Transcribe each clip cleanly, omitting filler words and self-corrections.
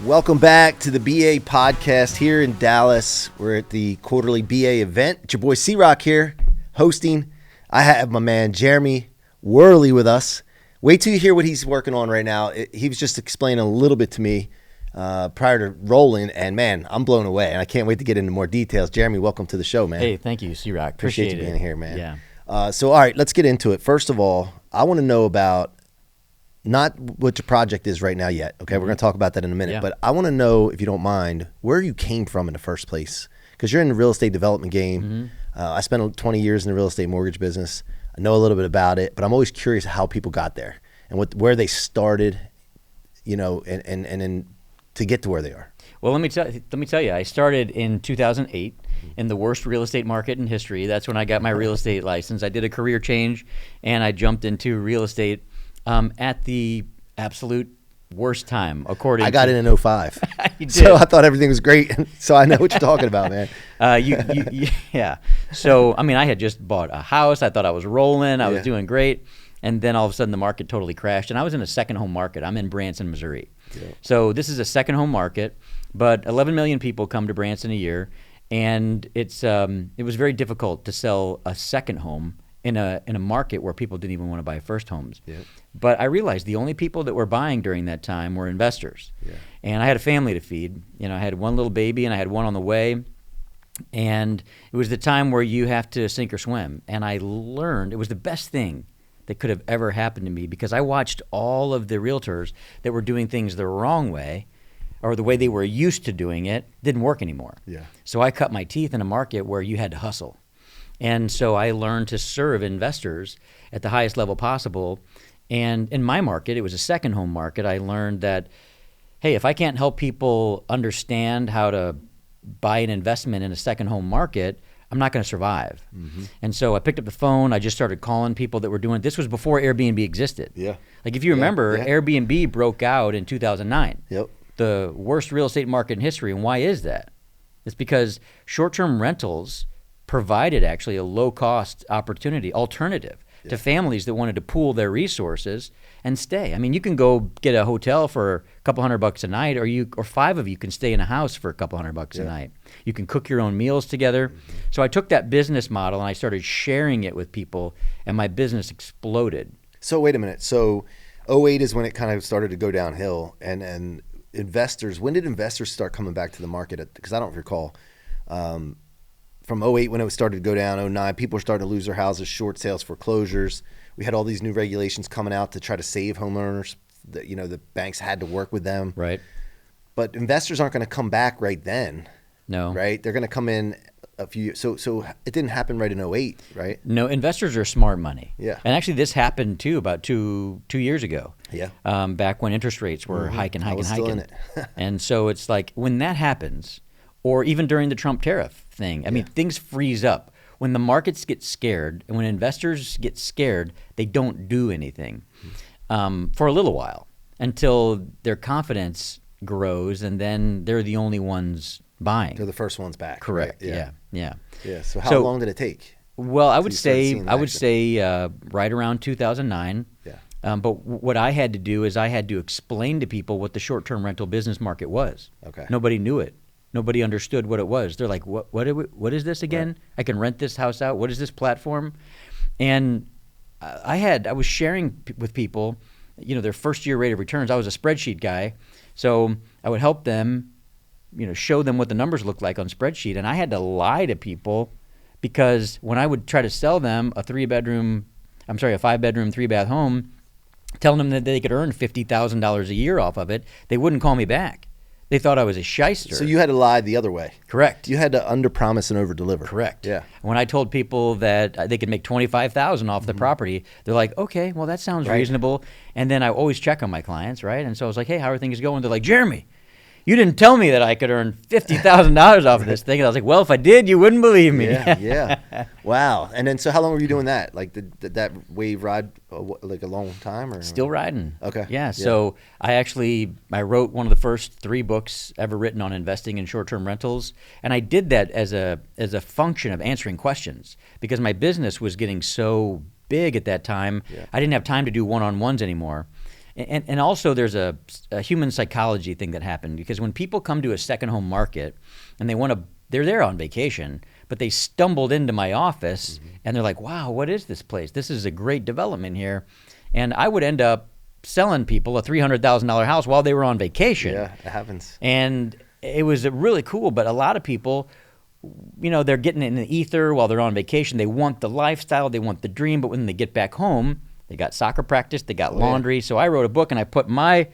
Welcome back to the BA podcast here in Dallas. We're at the quarterly BA event. It's your boy C-Roc here hosting. I have my man Jeramie Worley with us. Wait till you hear what he's working on right now. He was just explaining a little bit to me prior to rolling, and man, I'm blown away, and I can't wait to get into more details. Jeramie, welcome to the show, man. Hey, thank you, C-Roc. Appreciate you being here, man. Yeah. So, all right, let's get into it. First of all, I want to know about not what your project is right now yet. Okay, we're going to talk about that in a minute. Yeah. But I want to know, if you don't mind, where you came from in the first place. Because you're in the real estate development game. I spent 20 years in the real estate mortgage business. I know a little bit about it, but I'm always curious how people got there and where they started, you know, and to get to where they are. Well, let me tell you, I started in 2008 in the worst real estate market in history. That's when I got my real estate license. I did a career change, and I jumped into real estate at the absolute worst time, according to... I got in 2005. You did. So I thought everything was great. So I know what you're talking about, man. Yeah. So, I mean, I had just bought a house. I thought I was rolling. I was doing great. And then all of a sudden the market totally crashed. And I was in a second home market. I'm in Branson, Missouri. Yeah. So this is a second home market, but 11 million people come to Branson a year. And it was very difficult to sell a second home in a market where people didn't even want to buy first homes. Yeah. But I realized the only people that were buying during that time were investors. Yeah. And I had a family to feed. You know, I had one little baby and I had one on the way. And it was the time where you have to sink or swim. And I learned it was the best thing that could have ever happened to me, because I watched all of the realtors that were doing things the wrong way, or the way they were used to doing it, didn't work anymore. Yeah. So I cut my teeth in a market where you had to hustle. And so I learned to serve investors at the highest level possible. And in my market, it was a second home market. I learned that, hey, if I can't help people understand how to buy an investment in a second home market, I'm not going to survive. Mm-hmm. And so I picked up the phone. I just started calling people that were doing it. This was before Airbnb existed. Yeah. Like if you remember, Airbnb broke out in 2009. Yep. The worst real estate market in history. And why is that? It's because short-term rentals provided actually a low-cost alternative to families that wanted to pool their resources and stay. I mean, you can go get a hotel for a couple $100 a night, or five of you can stay in a house for a couple $100 a night. You can cook your own meals together. Mm-hmm. So I took that business model and I started sharing it with people, and my business exploded. So wait a minute. So 2008 is when it kind of started to go downhill, and investors, when did investors start coming back to the market? Because I don't recall. From 2008 when it started to go down, 2009, people were starting to lose their houses, short sales, foreclosures. We had all these new regulations coming out to try to save homeowners. The banks had to work with them. Right. But investors aren't going to come back right then. No. Right? They're going to come in a few years. So it didn't happen right in 2008, right? No, investors are smart money. Yeah. And actually this happened too about two years ago. Yeah. Back when interest rates were hiking. I was still in it. And so it's like when that happens, or even during the Trump tariff thing, I mean, things freeze up. When the markets get scared and when investors get scared, they don't do anything for a little while until their confidence grows, and then they're the only ones buying. They're the first ones back. Correct. Right? Yeah. So how long did it take? Well, I would say right around 2009. Yeah. But what I had to do is I had to explain to people what the short-term rental business market was. Okay. Nobody knew it. Nobody understood what it was. They're like, what is this again? Right. I can rent this house out. What is this platform? And I was sharing with people, their first year rate of returns. I was a spreadsheet guy. So I would help them, show them what the numbers looked like on spreadsheet. And I had to lie to people, because when I would try to sell them a 5-bedroom, 3-bath home, telling them that they could earn $50,000 a year off of it, they wouldn't call me back. They thought I was a shyster. So you had to lie the other way. Correct. You had to underpromise and overdeliver. Correct. Yeah. When I told people that they could make $25,000 off the property, they're like, okay, well, that sounds reasonable. And then I always check on my clients, right? And so I was like, hey, how are things going? They're like, Jeramie, you didn't tell me that I could earn $50,000 off of this thing. And I was like, well, if I did, you wouldn't believe me. Yeah. Wow. And then, so how long were you doing that? Like, did that wave ride like a long time, or still riding? Okay. Yeah. So I wrote one of the first 3 books ever written on investing in short-term rentals, and I did that as a function of answering questions, because my business was getting so big at that time. Yeah. I didn't have time to do one-on-ones anymore. And also there's a human psychology thing that happened, because when people come to a second home market and they're there on vacation, but they stumbled into my office and they're like, wow, what is this place? This is a great development here. And I would end up selling people a $300,000 house while they were on vacation. Yeah, it happens. And it was really cool, but a lot of people, they're getting in the ether while they're on vacation. They want the lifestyle, they want the dream, but when they get back home, they got soccer practice, they got laundry. So I wrote a book and I put my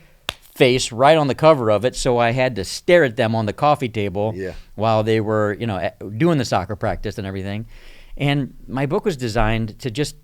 face right on the cover of it, so I had to stare at them on the coffee table while they were, doing the soccer practice and everything. And my book was designed to just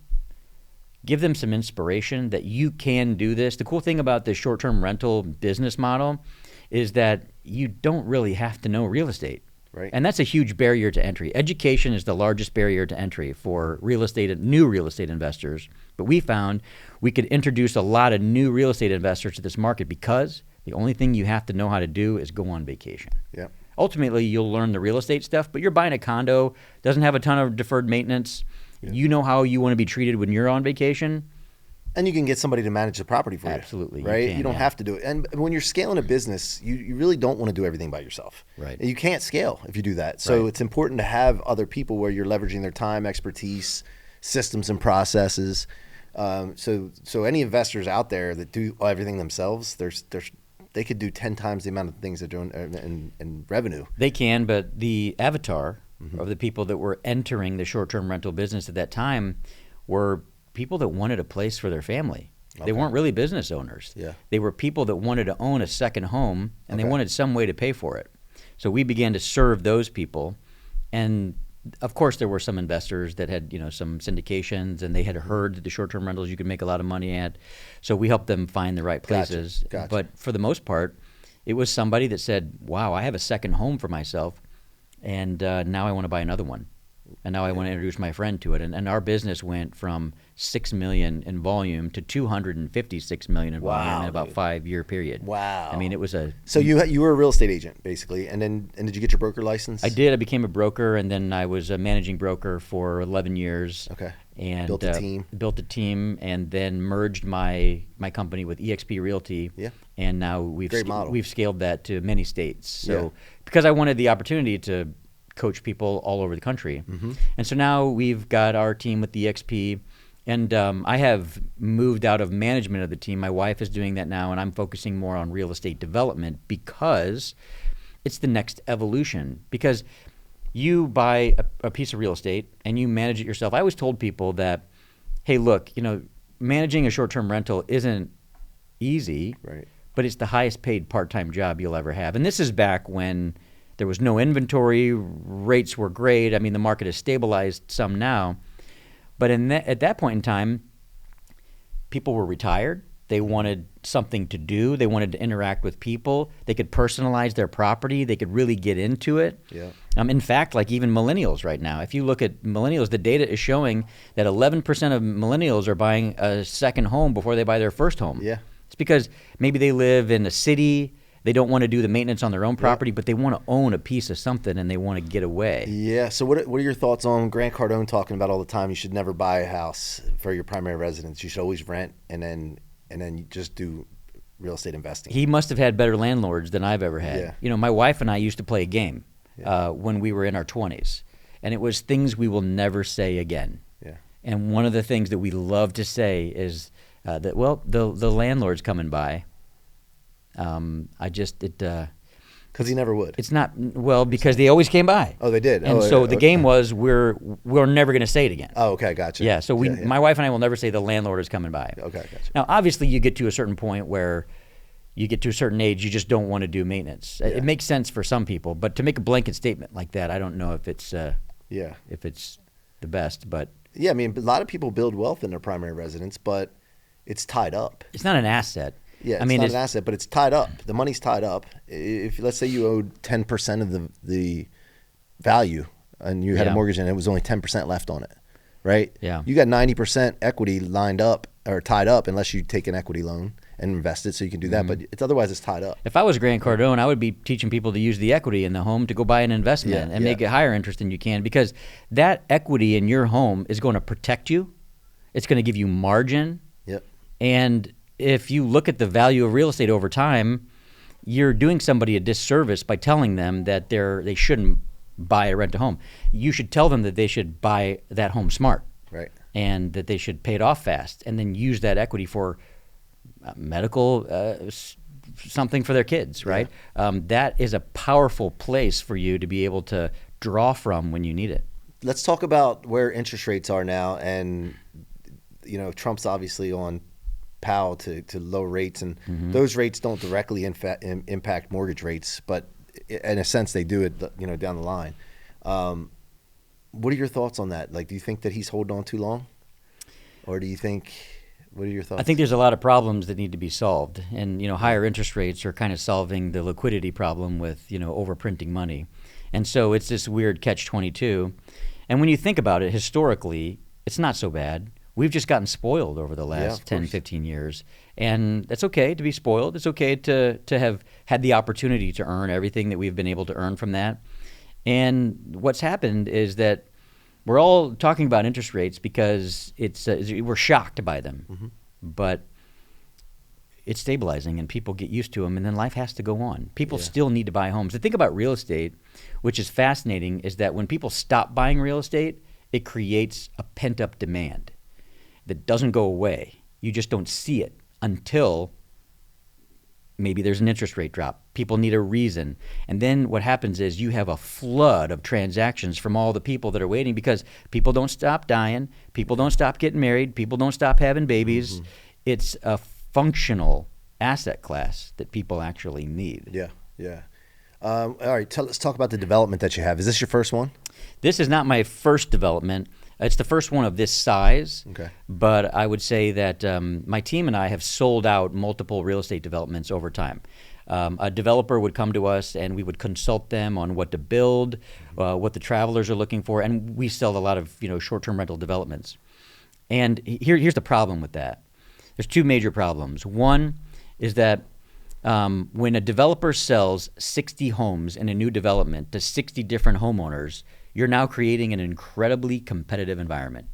give them some inspiration that you can do this. The cool thing about the short-term rental business model is that you don't really have to know real estate. Right. And that's a huge barrier to entry. Education is the largest barrier to entry for new real estate investors. But we found we could introduce a lot of new real estate investors to this market because the only thing you have to know how to do is go on vacation. Yep. Ultimately, you'll learn the real estate stuff, but you're buying a condo, doesn't have a ton of deferred maintenance. You know how you want to be treated when you're on vacation. And you can get somebody to manage the property for you. Absolutely. Right? You don't have to do it. And when you're scaling a business, you really don't want to do everything by yourself. Right. And you can't scale if you do that. So it's important to have other people where you're leveraging their time, expertise, systems, and processes. So any investors out there that do everything themselves, they could do 10 times the amount of things they're doing in revenue. They can, but the avatar of the people that were entering the short-term rental business at that time were people that wanted a place for their family. They weren't really business owners. Yeah. They were people that wanted to own a second home, and they wanted some way to pay for it. So we began to serve those people. And of course, there were some investors that had, some syndications, and they had heard that the short-term rentals you could make a lot of money at. So we helped them find the right places. Gotcha. But for the most part, it was somebody that said, wow, I have a second home for myself, and now I want to buy another one. And now I want to introduce my friend to it. And our business went from $6 million in volume to $256 million in volume in about a 5-year period. Wow. I mean, it was a... So you were a real estate agent, basically, and did you get your broker license? I did. I became a broker, and then I was a managing broker for 11 years. Okay. And built a team. Built a team, and then merged my company with eXp Realty. Yeah. And now we've scaled that to many states. So because I wanted the opportunity to coach people all over the country. And so now we've got our team with the EXP, and I have moved out of management of the team. My wife is doing that now, and I'm focusing more on real estate development because it's the next evolution. Because you buy a piece of real estate and you manage it yourself. I always told people that, hey, look, managing a short-term rental isn't easy, but it's the highest paid part-time job you'll ever have. And this is back when there was no inventory, rates were great. I mean, the market has stabilized some now. But at that point in time, people were retired. They wanted something to do. They wanted to interact with people. They could personalize their property. They could really get into it. Yeah. In fact, like even millennials right now, if you look at millennials, the data is showing that 11% of millennials are buying a second home before they buy their first home. Yeah. It's because maybe they live in a city. They don't want to do the maintenance on their own property, but they want to own a piece of something and they want to get away. Yeah. So what are your thoughts on Grant Cardone talking about all the time? You should never buy a house for your primary residence. You should always rent and then you just do real estate investing. He must have had better landlords than I've ever had. Yeah. My wife and I used to play a game when we were in our 20s, and it was things we will never say again. Yeah. And one of the things that we love to say is that the landlord's coming by. Because he never would. It's not because they always came by. Oh, they did. And so the game was we're never going to say it again. Oh, okay, gotcha. Yeah. So my wife and I will never say the landlord is coming by. Okay, gotcha. Now, obviously, you get to a certain point where you get to a certain age, you just don't want to do maintenance. Yeah. It makes sense for some people, but to make a blanket statement like that, I don't know if it's if it's the best. But yeah, I mean, a lot of people build wealth in their primary residence, but it's tied up. It's not an asset. Yeah, it's not an asset, but it's tied up. The money's tied up. If let's say you owed 10% of the value and you had a mortgage and it was only 10% left on it, right? Yeah. You got 90% equity lined up or tied up unless you take an equity loan and invest it, so you can do that. But otherwise it's tied up. If I was Grant Cardone, I would be teaching people to use the equity in the home to go buy an investment and make it higher interest than you can, because that equity in your home is going to protect you. It's going to give you margin. Yep. And if you look at the value of real estate over time, you're doing somebody a disservice by telling them that they shouldn't buy or rent a home. You should tell them that they should buy that home smart. Right. And that they should pay it off fast and then use that equity for medical something for their kids, right? Yeah. That is a powerful place for you to be able to draw from when you need it. Let's talk about where interest rates are now. And, Trump's obviously on Powell to low rates, and those rates don't directly impact mortgage rates, but in a sense they do it, down the line. What are your thoughts on that? Like, do you think that he's holding on too long? Or do you think, what are your thoughts? I think there's a lot of problems that need to be solved. And, higher interest rates are kind of solving the liquidity problem with, overprinting money. And so it's this weird catch-22. And when you think about it, historically, it's not so bad. We've just gotten spoiled over the last 10, 15 years. And that's okay to be spoiled. It's okay to have had the opportunity to earn everything that we've been able to earn from that. And what's happened is that we're all talking about interest rates because we're shocked by them. But it's stabilizing and people get used to them, and then life has to go on. People still need to buy homes. The thing about real estate, which is fascinating, is that when people stop buying real estate, it creates a pent-up demand that doesn't go away. You just don't see it until maybe there's an interest rate drop. People need a reason. And then what happens is you have a flood of transactions from all the people that are waiting because people don't stop dying, people don't stop getting married, people don't stop having babies. It's a functional asset class that people actually need. Yeah. All right, let's talk about the development that you have. Is this your first one? This is not my first development. It's the first one of this size, okay. But I would say that my team and I have sold out multiple real estate developments over time. A developer would come to us and we would consult them on what to build, what the travelers are looking for, and we sell a lot of short-term rental developments. And here's the problem with that. There's two major problems. One is that when a developer sells 60 homes in a new development to 60 different homeowners, you're now creating an incredibly competitive environment.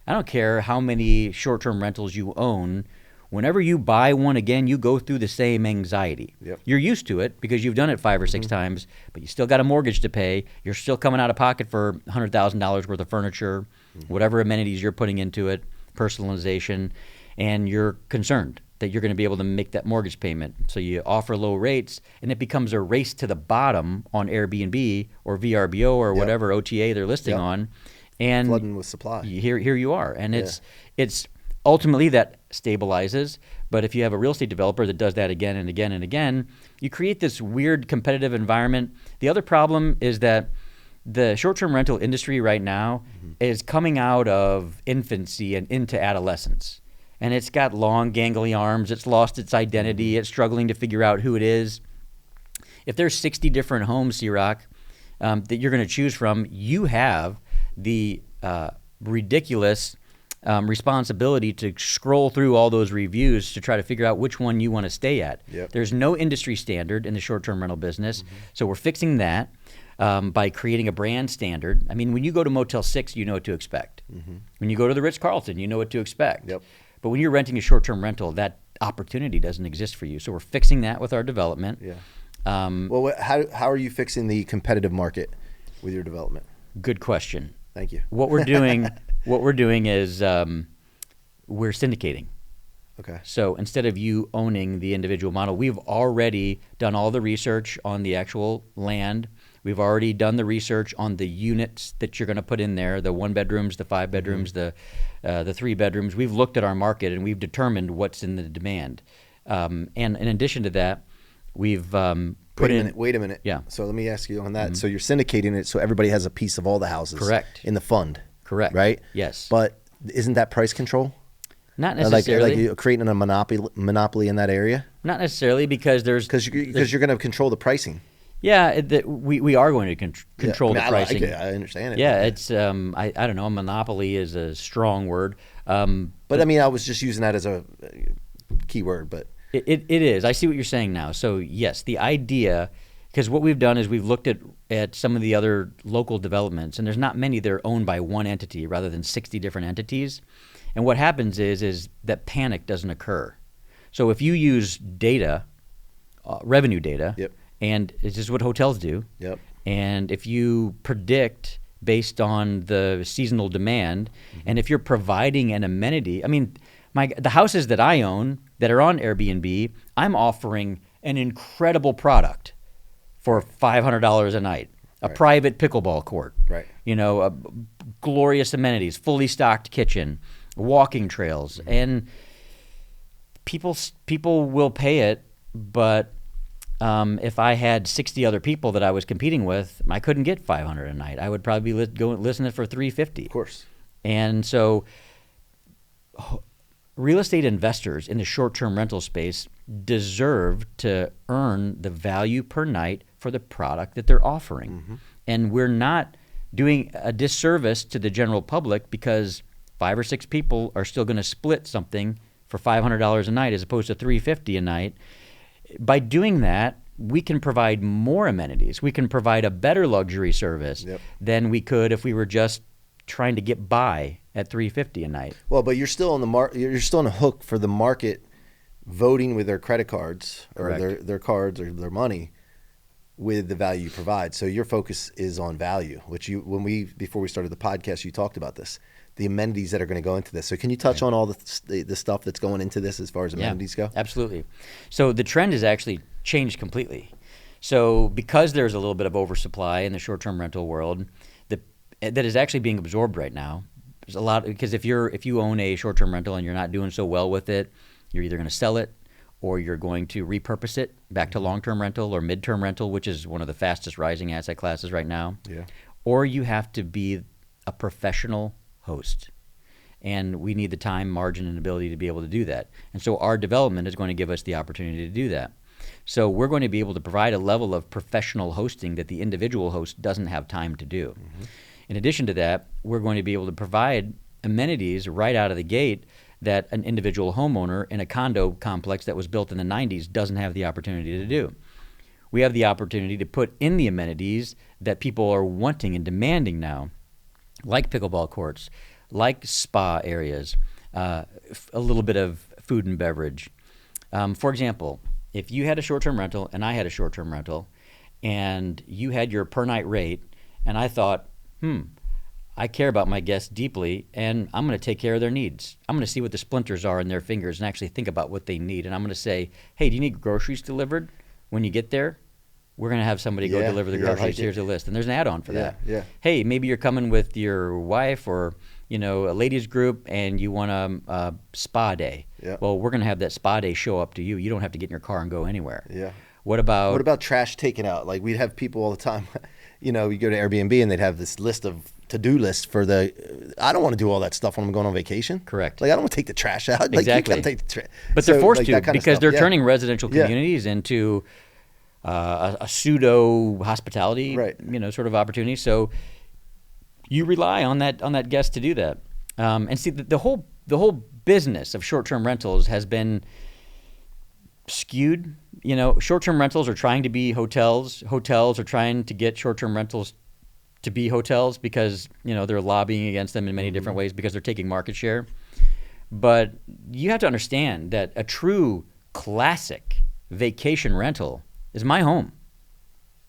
I don't care how many short-term rentals you own. Whenever you buy one again, you go through the same anxiety. You're used to it because you've done it 5 or 6 times, but you still got a mortgage to pay. You're still coming out of pocket for $100,000 worth of furniture, whatever amenities you're putting into it, personalization, and you're concerned that you're going to be able to make that mortgage payment. So you offer low rates, and it becomes a race to the bottom on Airbnb or VRBO or whatever OTA they're listing on. And flooding with supply. Here you are. And it's ultimately that stabilizes. But if you have a real estate developer that does that again and again and again, you create this weird competitive environment. The other problem is that the short-term rental industry right now is coming out of infancy and into adolescence. And it's got long, gangly arms. It's lost its identity. It's struggling to figure out who it is. If there's 60 different homes, C-Roc, that you're going to choose from, you have the ridiculous responsibility to scroll through all those reviews to try to figure out which one you want to stay at. There's no industry standard in the short-term rental business, so we're fixing that by creating a brand standard. I mean, when you go to Motel 6, you know what to expect. When you go to the Ritz-Carlton, you know what to expect. But when you're renting a short-term rental, that opportunity doesn't exist for you. So we're fixing that with our development. Well, how are you fixing the competitive market with your development? Good question. Thank you. What we're doing is we're syndicating. Okay. So instead of you owning the individual model, we've already done all the research on the actual land. We've already done the research on the units that you're going to put in there, the 1 bedrooms, the 5 bedrooms, the 3 bedrooms. We've looked at our market and we've determined what's in the demand. And in addition to that, we've put in. Wait a minute. Yeah. So let me ask you on that. So you're syndicating it so everybody has a piece of all the houses. Correct. In the fund. Correct. Right? Yes. But isn't that price control? Not necessarily. Like you're creating a monopoly in that area? Not necessarily because you're going to control the pricing. Yeah, we are going to control the pricing. I like it. I understand it. Yeah, it's I don't know. Monopoly is a strong word. But I mean, I was just using that as a key word. But it is. I see what you're saying now. So yes, the idea, because what we've done is we've looked at some of the other local developments, and there's not many that are owned by one entity rather than 60 different entities. And what happens is that panic doesn't occur. So if you use data, revenue data, Yep. and this is what hotels do, Yep. and if you predict based on the seasonal demand, and if you're providing an amenity, I mean, the houses that I own that are on Airbnb, I'm offering an incredible product for $500 a night. A private pickleball court, Right. Glorious amenities, fully stocked kitchen, walking trails, and people will pay it. But if I had 60 other people that I was competing with, I couldn't get $500 a night. I would probably go listen to it for $350. Of course. And so, real estate investors in the short-term rental space deserve to earn the value per night for the product that they're offering. And we're not doing a disservice to the general public because 5 or 6 people are still going to split something for $500 a night as opposed to $350 a night. By doing that, we can provide more amenities. We can provide a better luxury service than we could if we were just trying to get by at $350 a night. Well, but you're still on the you're still on a hook for the market voting with their credit cards or their cards or their money with the value you provide. So your focus is on value, which before we started the podcast, you talked about this, the amenities that are going to go into this. So can you touch on all the stuff that's going into this as far as amenities go? Absolutely. So the trend has actually changed completely. So because there's a little bit of oversupply in the short-term rental world, that is actually being absorbed right now. There's a lot, because if you own a short-term rental and you're not doing so well with it, you're either going to sell it or you're going to repurpose it back to long-term rental or mid-term rental, which is one of the fastest rising asset classes right now. Yeah. Or you have to be a professional host. And we need the time, margin, and ability to be able to do that. And so our development is going to give us the opportunity to do that. So we're going to be able to provide a level of professional hosting that the individual host doesn't have time to do. In addition to that, we're going to be able to provide amenities right out of the gate that an individual homeowner in a condo complex that was built in the 90s doesn't have the opportunity to do. We have the opportunity to put in the amenities that people are wanting and demanding now, like pickleball courts, like spa areas, a little bit of food and beverage. For example, if you had a short-term rental and I had a short-term rental and you had your per night rate and I thought, I care about my guests deeply, and I'm going to take care of their needs. I'm going to see what the splinters are in their fingers and actually think about what they need. And I'm going to say, hey, do you need groceries delivered? When you get there, we're going to have somebody go deliver the groceries. Here's a list. And there's an add-on for that. Yeah. Hey, maybe you're coming with your wife or a ladies group and you want a spa day. Yeah. Well, we're going to have that spa day show up to you. You don't have to get in your car and go anywhere. Yeah. What about trash taken out? Like we'd have people all the time, you go to Airbnb and they'd have this list of to-do lists for I don't want to do all that stuff when I'm going on vacation. Correct. Like I don't want to take the trash out. Like, exactly. You can't take the trash. But they're forced to because they're turning residential communities into a pseudo hospitality, sort of opportunity. So you rely on that guest to do that. And see, the whole business of short-term rentals has been skewed. Short-term rentals are trying to be hotels. Hotels are trying to get short-term rentals to be hotels because, they're lobbying against them in many different ways because they're taking market share. But you have to understand that a true classic vacation rental is my home.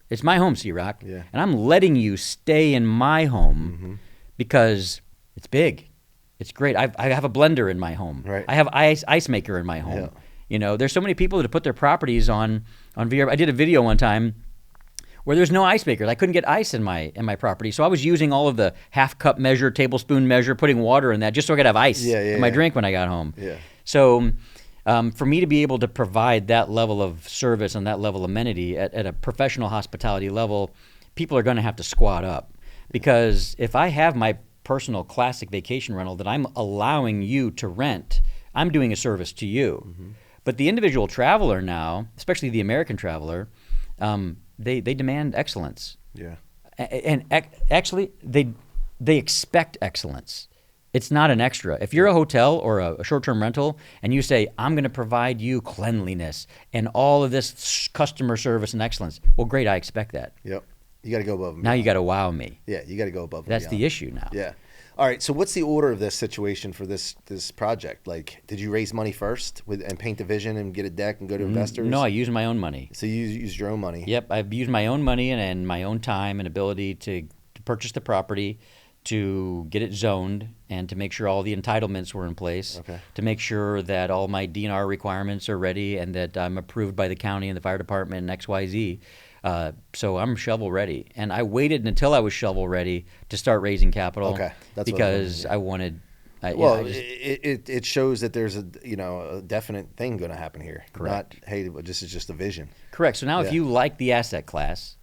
It's my home, C-Roc. Yeah. And I'm letting you stay in my home because it's big. It's great. I have a blender in my home. Right. I have ice maker in my home. Yeah. There's so many people that put their properties on VR. I did a video one time where there's no ice makers. I couldn't get ice in my property, so I was using all of the half cup measure, tablespoon measure, putting water in that just so I could have ice in my drink when I got home. Yeah. So for me to be able to provide that level of service and that level of amenity at a professional hospitality level, people are going to have to squat up. Because if I have my personal classic vacation rental that I'm allowing you to rent, I'm doing a service to you. But the individual traveler now, especially the American traveler, they demand excellence. Yeah. And actually, they expect excellence. It's not an extra. If you're a hotel or a short-term rental and you say, I'm going to provide you cleanliness and all of this customer service and excellence, well, great, I expect that. Yep. You got to go above and now beyond. you got to wow me. Yeah, you got to go above and That's beyond. the issue now. Yeah. All right. So what's the order of this situation for this project? Like, did you raise money first and paint the vision and get a deck and go to investors? No, I used my own money. So you used your own money. Yep, I've used my own money and my own time and ability to purchase the property, to get it zoned, and to make sure all the entitlements were in place, to make sure that all my DNR requirements are ready and that I'm approved by the county and the fire department and XYZ. So I'm shovel ready. And I waited until I was shovel ready to start raising capital because I wanted... it shows that there's a definite thing going to happen here. Correct. Not, hey, this is just a vision. Correct. So now if you like the asset class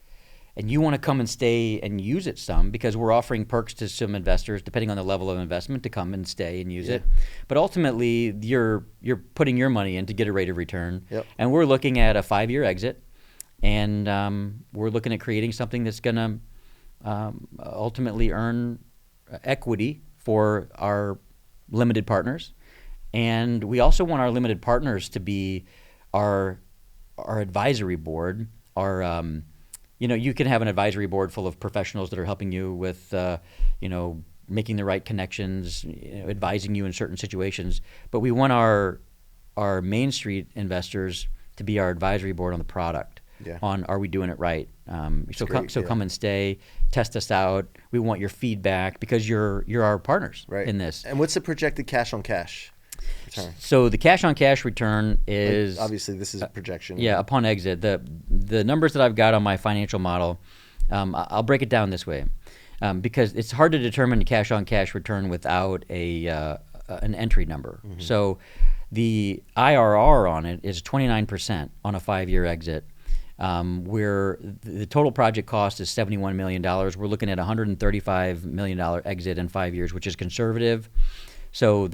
and you want to come and stay and use it some, because we're offering perks to some investors depending on the level of investment to come and stay and use it. But ultimately, you're putting your money in to get a rate of return. And we're looking at a 5-year exit. And we're looking at creating something that's going to ultimately earn equity for our limited partners. And we also want our limited partners to be our advisory board. You can have an advisory board full of professionals that are helping you with, making the right connections, advising you in certain situations. But we want our Main Street investors to be our advisory board on the product. On are we doing it right? Come and stay, test us out. We want your feedback because you're our partners in this. And what's the projected cash on cash return? So the cash on cash return is obviously this is a projection. Upon exit. The numbers that I've got on my financial model, I'll break it down this way, because it's hard to determine the cash on cash return without an entry number. So the IRR on it is 29% on a 5-year exit. Where the total project cost is $71 million. We're looking at a $135 million exit in 5 years, which is conservative. So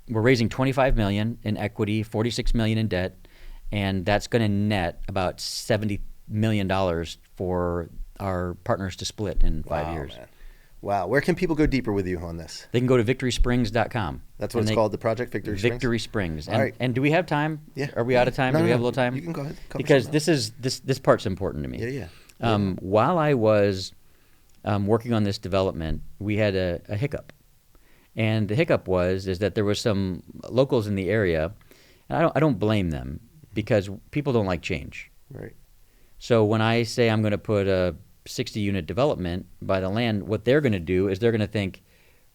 we're raising $25 million in equity, $46 million in debt, and that's going to net about $70 million for our partners to split in 5 years. Man. Wow. Where can people go deeper with you on this? They can go to victorysprings.com. That's what it's called, the project, Victory Springs? Victory Springs. All right. And do we have time? Yeah. Are we out of time? Do we have a little time? You can go ahead. Because this part's important to me. Yeah. While I was working on this development, we had a hiccup. And the hiccup is that there was some locals in the area, and I don't blame them because people don't like change. Right. So when I say I'm going to put a 60-unit development by the land, what they're going to do is they're going to think,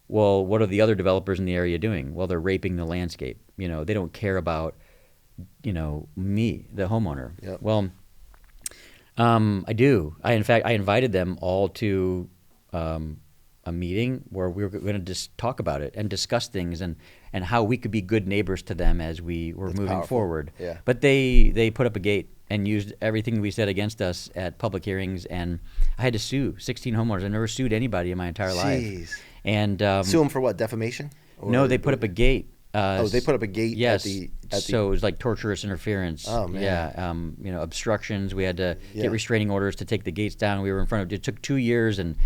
well, what are the other developers in the area doing? Well, they're raping the landscape. They don't care about, me, the homeowner. Yep. Well, I do. I invited them all to a meeting where we were going to just talk about it and discuss things and how we could be good neighbors to them as we were moving forward. Yeah. But they put up a gate and used everything we said against us at public hearings, and I had to sue 16 homeowners. I never sued anybody in my entire life. And sue them for what? Defamation? No, they put up a gate. They put up a gate. Yes. So it was like torturous interference. Oh man. Yeah. Obstructions. We had to get restraining orders to take the gates down. We were in front of. It took 2 years and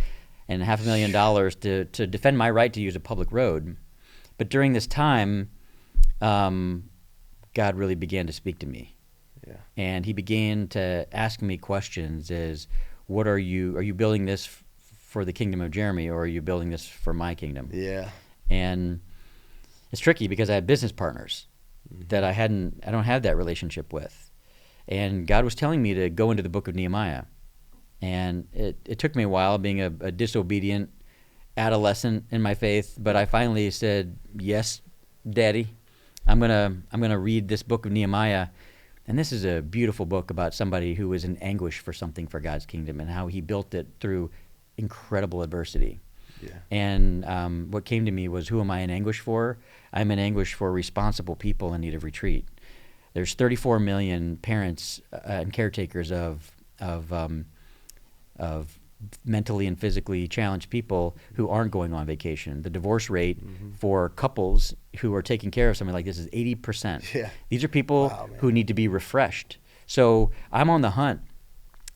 $500,000 to defend my right to use a public road. But during this time, God really began to speak to me. Yeah. And he began to ask me questions what are you building this for the kingdom of Jeramie, or are you building this for my kingdom? Yeah. And it's tricky because I have business partners that I don't have that relationship with. And God was telling me to go into the book of Nehemiah. And it took me a while, being a disobedient adolescent in my faith, but I finally said, yes, Daddy, I'm gonna read this book of Nehemiah. And this is a beautiful book about somebody who was in anguish for something for God's kingdom and how he built it through incredible adversity. Yeah. And what came to me was, who am I in anguish for? I'm in anguish for responsible people in need of retreat. There's 34 million parents and caretakers of mentally and physically challenged people who aren't going on vacation. The divorce rate for couples who are taking care of somebody like this is 80%. Yeah. These are people who need to be refreshed. So I'm on the hunt.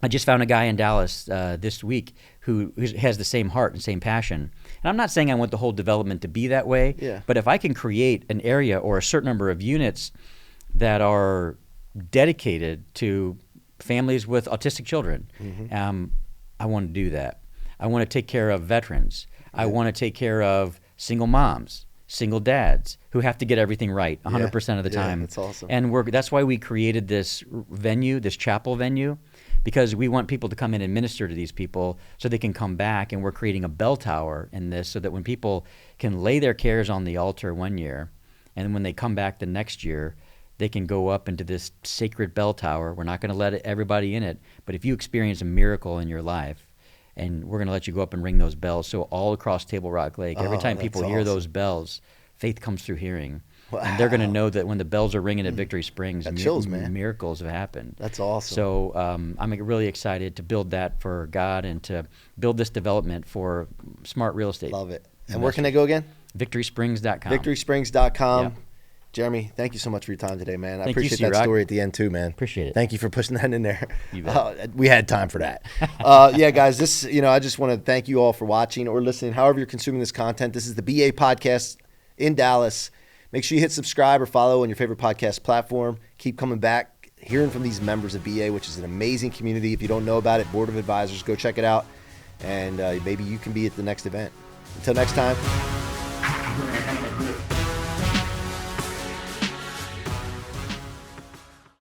I just found a guy in Dallas this week who has the same heart and same passion. And I'm not saying I want the whole development to be that way, but if I can create an area or a certain number of units that are dedicated to families with autistic children, I want to do that. I want to take care of veterans. I want to take care of single moms, single dads who have to get everything right 100% of the time. That's awesome. And that's why we created this venue, this chapel venue, because we want people to come in and minister to these people so they can come back. And we're creating a bell tower in this so that when people can lay their cares on the altar one year, and when they come back the next year, they can go up into this sacred bell tower. We're not going to let everybody in it, but if you experience a miracle in your life, and we're going to let you go up and ring those bells. So all across Table Rock Lake, every time people hear those bells, faith comes through hearing. Wow. And they're going to know that when the bells are ringing at Victory Springs, miracles have happened. That's awesome. So I'm really excited to build that for God and to build this development for smart real estate. Love it. And where can they go again? VictorySprings.com. VictorySprings.com. Yep. Jeramie, thank you so much for your time today, man. I Thank you, appreciate that C-Roc. story at the end too, man. Appreciate it. Thank you for pushing that in there. You bet. We had time for that. Yeah, guys, this, I just want to thank you all for watching or listening, however you're consuming this content. This is the BA podcast in Dallas. Make sure you hit subscribe or follow on your favorite podcast platform. Keep coming back, hearing from these members of BA, which is an amazing community. If you don't know about it, Board of Advisors, go check it out. And maybe you can be at the next event. Until next time.